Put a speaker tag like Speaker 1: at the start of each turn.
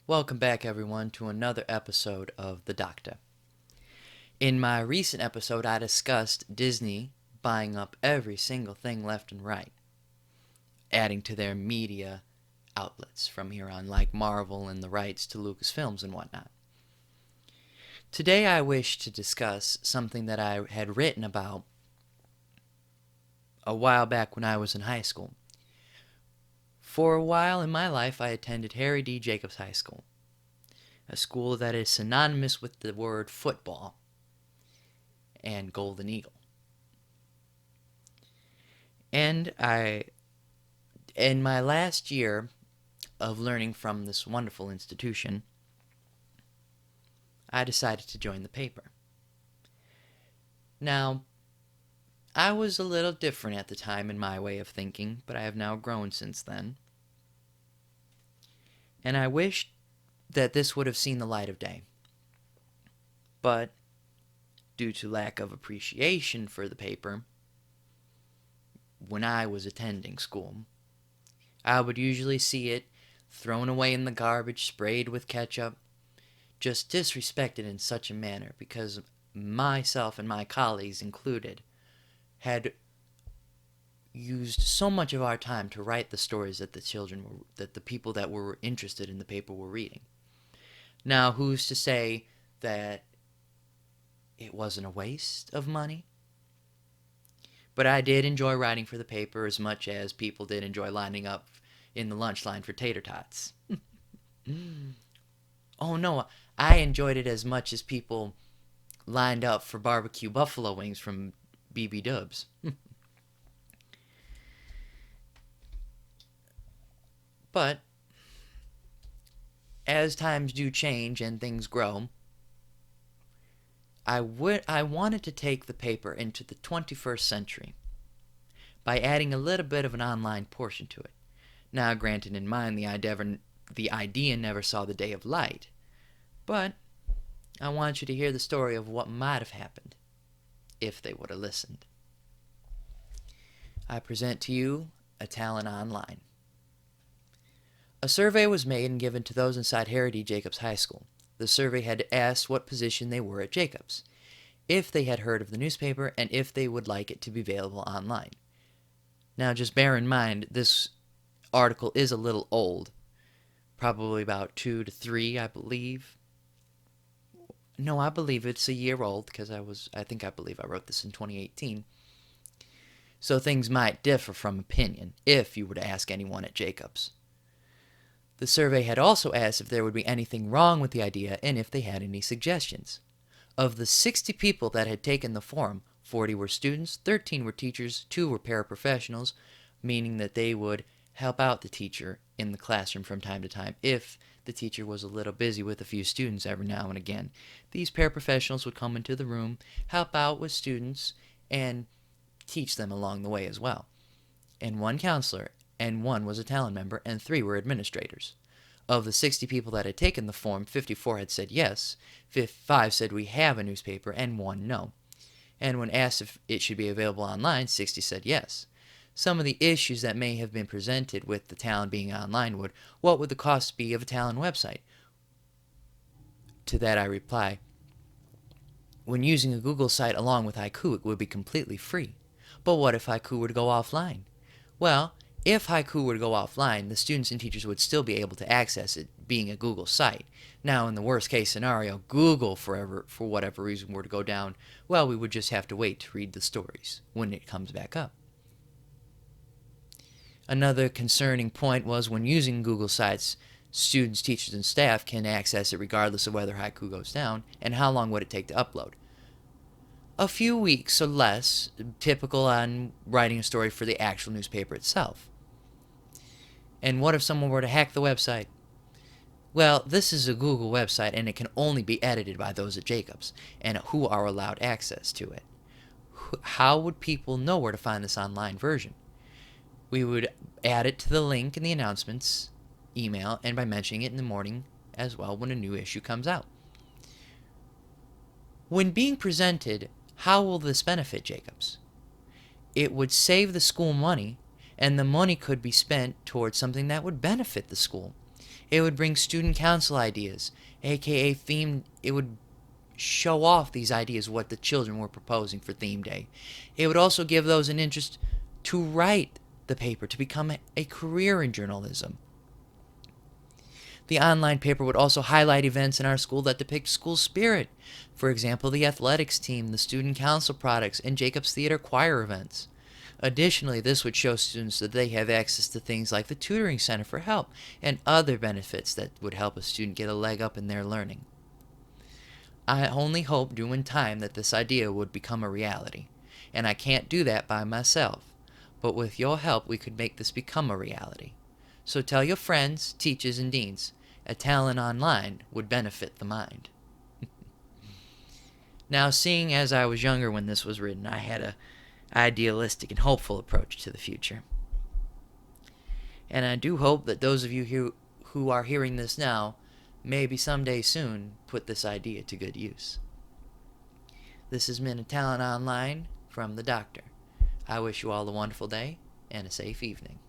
Speaker 1: Welcome back, everyone, to another episode of The Doctor. In my recent episode, I discussed Disney buying up every single thing left and right, adding to their media outlets from here on, like Marvel and the rights to Lucasfilms and whatnot. Today, I wish to discuss something that I had written about a while back when I was in high school. For a while in my life, I attended Harry D. Jacobs High School, a school that is synonymous with the word football and Golden Eagle. And in my last year of learning from this wonderful institution, I decided to join the paper. Now, I was a little different at the time in my way of thinking, but I have now grown since then. And I wished that this would have seen the light of day. But, due to lack of appreciation for the paper, when I was attending school, I would usually see it thrown away in the garbage, sprayed with ketchup, just disrespected in such a manner because myself and my colleagues included had used so much of our time to write the stories that the people that were interested in the paper were reading. Now, who's to say that it wasn't a waste of money? But I did enjoy writing for the paper as much as people did enjoy lining up in the lunch line for tater tots. Oh no, I enjoyed it as much as people lined up for barbecue buffalo wings from BB Dubs. But as times do change and things grow, I wanted to take the paper into the 21st century by adding a little bit of an online portion to it. Now, granted, in mind, the idea never saw the day of light, but I want you to hear the story of what might have happened if they would have listened. I present to you a Talon Online. A survey was made and given to those inside Harry D. Jacobs High School. The survey had asked what position they were at Jacobs, if they had heard of the newspaper, and if they would like it to be available online. Now, just bear in mind, this article is a little old, probably about 2 to 3, I believe. No, I believe it's a year old, because I believe I wrote this in 2018. So things might differ from opinion, if you were to ask anyone at Jacobs. The survey had also asked if there would be anything wrong with the idea and if they had any suggestions. Of the 60 people that had taken the form, 40 were students, 13 were teachers, 2 were paraprofessionals, meaning that they would help out the teacher in the classroom from time to time if the teacher was a little busy with a few students every now and again. These paraprofessionals would come into the room, help out with students, and teach them along the way as well. And 1 counselor, and 1 was a Talon member, and 3 were administrators. Of the 60 people that had taken the form, 54 had said yes, 5 said we have a newspaper, and 1 no. And when asked if it should be available online, 60 said yes. Some of the issues that may have been presented with the Talon being online would, what would the cost be of a Talon website? To that I reply, when using a Google site along with Haiku, it would be completely free. But what if Haiku were to go offline? Well, if Haiku were to go offline, the students and teachers would still be able to access it, being a Google site. Now, in the worst case scenario, Google, for whatever reason, were to go down, well, we would just have to wait to read the stories when it comes back up. Another concerning point was when using Google sites, students, teachers, and staff can access it regardless of whether Haiku goes down, and how long would it take to upload. A few weeks or less, typical on writing a story for the actual newspaper itself. And what if someone were to hack the website? Well, this is a Google website and it can only be edited by those at Jacobs and who are allowed access to it. How would people know where to find this online version? We would add it to the link in the announcements email and by mentioning it in the morning as well when a new issue comes out. When being presented, how will this benefit Jacobs? It would save the school money, and the money could be spent towards something that would benefit the school. It would bring student council ideas, aka themed. It would show off these ideas, what the children were proposing for theme day. It would also give those an interest to write the paper, to become a career in journalism. The online paper would also highlight events in our school that depict school spirit. For example, the athletics team, the student council products, and Jacob's Theater choir events. Additionally, this would show students that they have access to things like the tutoring center for help and other benefits that would help a student get a leg up in their learning. I only hope due in time that this idea would become a reality, and I can't do that by myself, but with your help we could make this become a reality. So tell your friends, teachers, and deans. A Talon Online would benefit the mind. Now, seeing as I was younger when this was written, I had a idealistic and hopeful approach to the future. And I do hope that those of you who are hearing this now, maybe someday soon, put this idea to good use. This has been a Talon Online from the Doctor. I wish you all a wonderful day and a safe evening.